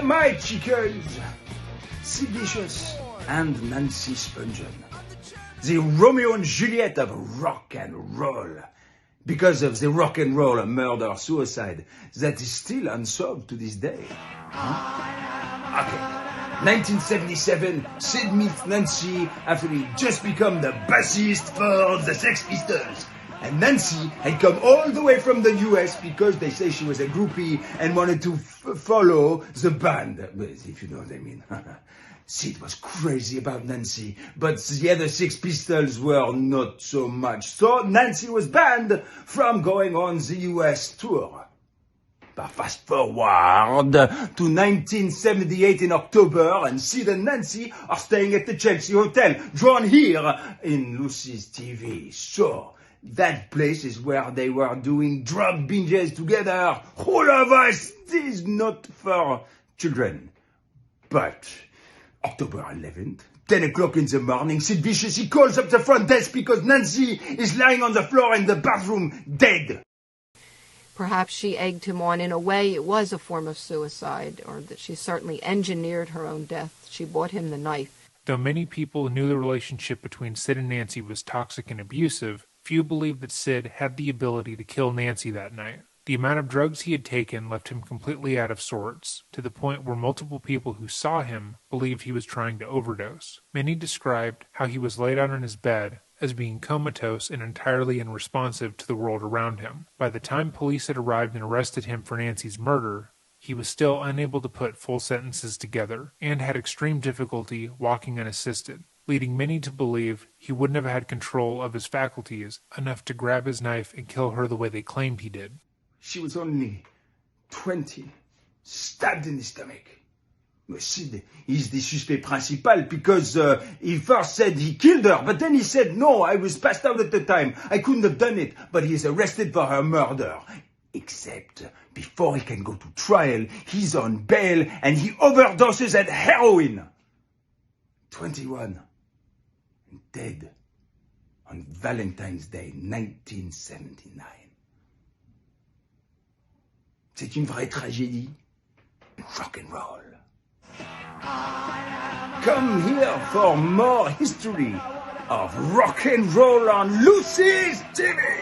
my chickens, Sid Vicious and Nancy Spungen, the Romeo and Juliet of rock and roll, because of the rock and roll murder-suicide that is still unsolved to this day. Okay, 1977, Sid meets Nancy after he just become the bassist for the Sex Pistols. And Nancy had come all the way from the US because they say she was a groupie and wanted to follow the band, if you know what I mean. Sid was crazy about Nancy, but the other Sex Pistols were not so much. So Nancy was banned from going on the US tour. But fast forward to 1978 in October, and Sid and Nancy are staying at the Chelsea Hotel, drawn here in Loosies TV. So that place is where they were doing drug binges together. All of us, this is not for children. But October 11th, 10 o'clock in the morning, Sid Vicious, he calls up the front desk because Nancy is lying on the floor in the bathroom, dead. Perhaps she egged him on. In a way, it was a form of suicide, or that she certainly engineered her own death. She bought him the knife. Though many people knew the relationship between Sid and Nancy was toxic and abusive, few believed that Sid had the ability to kill Nancy that night. The amount of drugs he had taken left him completely out of sorts, to the point where multiple people who saw him believed he was trying to overdose. Many described how he was laid out on his bed as being comatose and entirely unresponsive to the world around him. By the time police had arrived and arrested him for Nancy's murder, he was still unable to put full sentences together, and had extreme difficulty walking unassisted, leading many to believe he wouldn't have had control of his faculties enough to grab his knife and kill her the way they claimed he did. She was only 20, stabbed in the stomach. Sid is the suspect principal because he first said he killed her, but then he said, no, I was passed out at the time. I couldn't have done it, but he is arrested for her murder. Except before he can go to trial, he's on bail and he overdoses at heroin. 21 and dead on Valentine's Day 1979. C'est une vraie tragédie. Rock and roll. Come here for more history of rock and roll on Loosies TV.